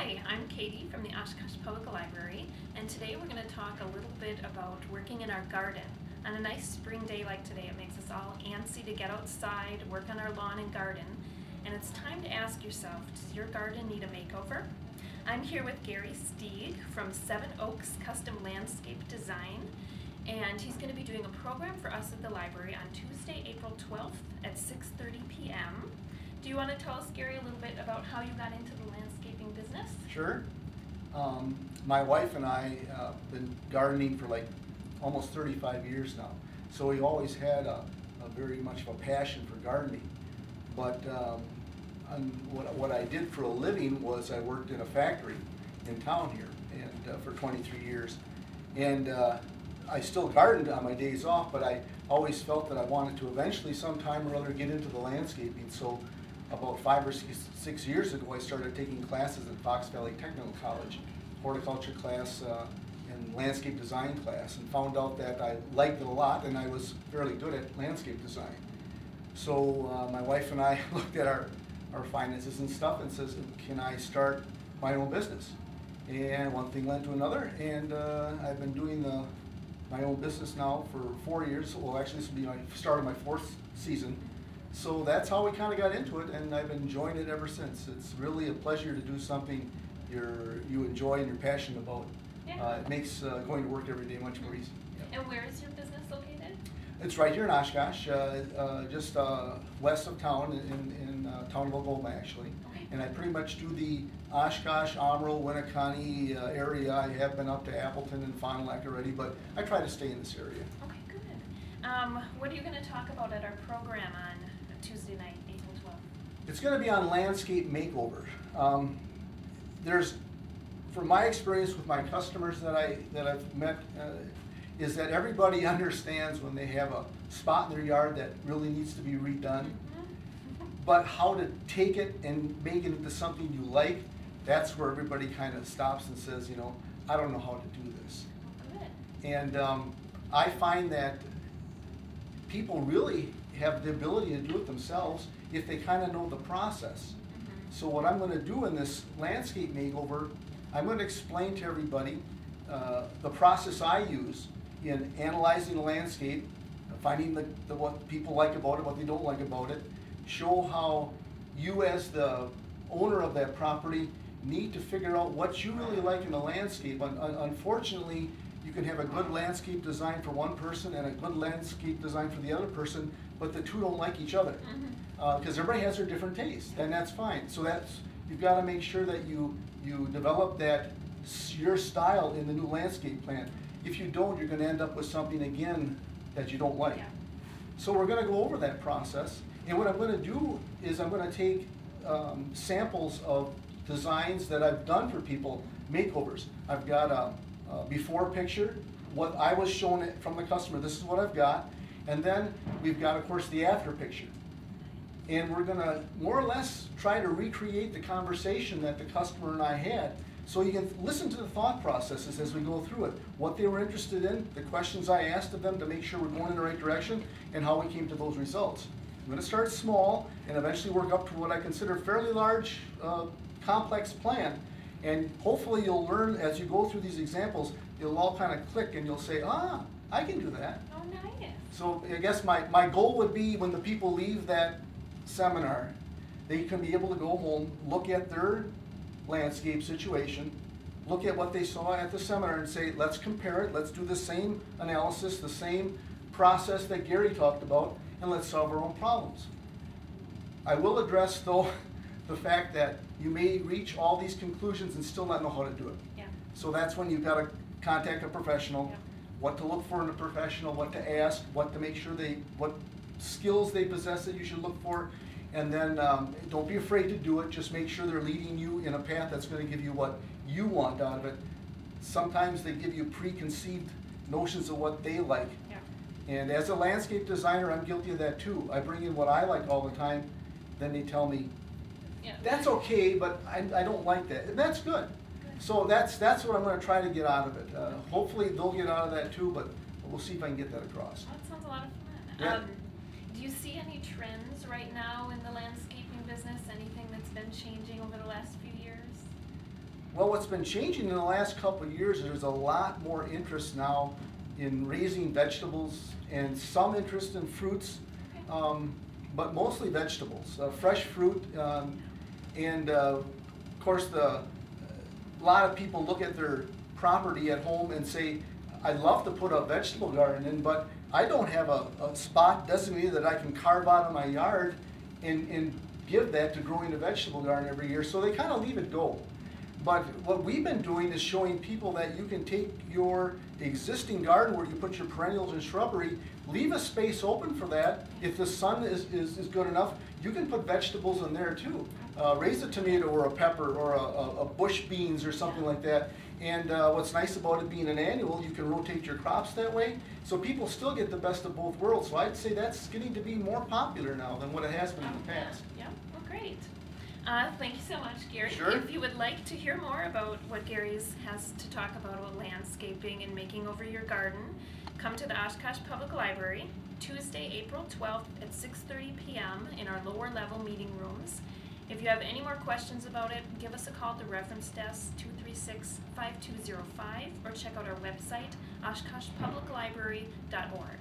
Hi, I'm Katie from the Oshkosh Public Library, and today we're going to talk a little bit about working in our garden. On a nice spring day like today, it makes us all antsy to get outside, work on our lawn and garden, and it's time to ask yourself, does your garden need a makeover? I'm here with Gary Stieg from Seven Oaks Custom Landscape Design, and he's going to be doing a program for us at the library on Tuesday, April 12th at 6:30 p.m. Do you want to tell us, Gary, a little bit about how you got into the landscaping business? Sure. My wife and I have been gardening for like almost 35 years now. So we always had a very much of a passion for gardening. But what I did for a living was I worked in a factory in town here and for 23 years. And I still gardened on my days off, but I always felt that I wanted to eventually sometime or other get into the landscaping. So about 5 or 6 years ago, I started taking classes at Fox Valley Technical College, horticulture class and landscape design class, and found out that I liked it a lot and I was fairly good at landscape design. So my wife and I looked at our finances and stuff and says, can I start my own business? And one thing led to another, and I've been doing my own business now for 4 years. Well, actually this will be my start of my 4th season. So that's how we kind of got into it, and I've been enjoying it ever since. It's really a pleasure to do something you enjoy and you're passionate about. Yeah. It makes going to work every day much more easy. Yeah. And where is your business located? It's right here in Oshkosh, just west of town, in town of Oklahoma, actually. Okay. And I pretty much do the Oshkosh, Amarillo, Winneconne area. I have been up to Appleton and Fond du Lac already, but I try to stay in this area. Okay, good. What are you going to talk about at our program on Tuesday night, April 12th? It's going to be on landscape makeover. From my experience with my customers that I've met, is that everybody understands when they have a spot in their yard that really needs to be redone. But how to take it and make it into something you like, that's where everybody kind of stops and says, you know, I don't know how to do this. Good. And I find that people really have the ability to do it themselves if they kind of know the process. So what I'm going to do in this landscape makeover, I'm going to explain to everybody the process I use in analyzing the landscape, finding what people like about it, what they don't like about it, show how you as the owner of that property need to figure out what you really like in the landscape. Unfortunately, you can have a good landscape design for one person and a good landscape design for the other person, but the two don't like each other because everybody has their different tastes, and that's fine. So you've got to make sure that you develop your style in the new landscape plan. If you don't, you're going to end up with something again that you don't like. Yeah. So we're going to go over that process, and what I'm going to do is I'm going to take samples of designs that I've done for people, makeovers. I've got a before picture, what I was shown it from the customer, this is what I've got, and then we've got, of course, the after picture. And we're going to more or less try to recreate the conversation that the customer and I had, so you can listen to the thought processes as we go through it, what they were interested in, the questions I asked of them to make sure we're going in the right direction, and how we came to those results. I'm going to start small and eventually work up to what I consider a fairly large, complex plan. And hopefully you'll learn as you go through these examples, it'll all kind of click and you'll say, ah, I can do that. Oh, nice. So I guess my goal would be when the people leave that seminar, they can be able to go home, look at their landscape situation, look at what they saw at the seminar and say, let's compare it, let's do the same analysis, the same process that Gary talked about, and let's solve our own problems. I will address, though, the fact that you may reach all these conclusions and still not know how to do it. Yeah. So that's when you've got to contact a professional, yeah. What to look for in a professional, what to ask, what to make sure what skills they possess that you should look for, and then don't be afraid to do it. Just make sure they're leading you in a path that's going to give you what you want out of it. Sometimes they give you preconceived notions of what they like. Yeah. And as a landscape designer, I'm guilty of that too. I bring in what I like all the time, then they tell me, yeah, that's okay, but I don't like that. And that's good. So that's what I'm going to try to get out of it. Hopefully they'll get out of that too, but we'll see if I can get that across. That sounds a lot of fun. Yeah. Do you see any trends right now in the landscaping business? Anything that's been changing over the last few years? Well, what's been changing in the last couple of years is there's a lot more interest now in raising vegetables and some interest in fruits, but mostly vegetables, fresh fruit, and of course a lot of people look at their property at home and say, I'd love to put a vegetable garden in, but I don't have a spot designated that I can carve out of my yard and give that to growing a vegetable garden every year, so they kind of leave it go. But what we've been doing is showing people that you can take your existing garden where you put your perennials and shrubbery, leave a space open for that. If the sun is good enough, you can put vegetables in there too. Raise a tomato or a pepper or a bush beans or something like that. And what's nice about it being an annual, you can rotate your crops that way. So people still get the best of both worlds. So I'd say that's getting to be more popular now than what it has been in the past. Yeah, well, great. Thank you so much, Gary. Sure. If you would like to hear more about what Gary's has to talk about landscaping and making over your garden, come to the Oshkosh Public Library Tuesday, April 12th at 6:30 p.m. in our lower level meeting rooms. If you have any more questions about it, give us a call at the reference desk 236-5205 or check out our website, oshkoshpubliclibrary.org.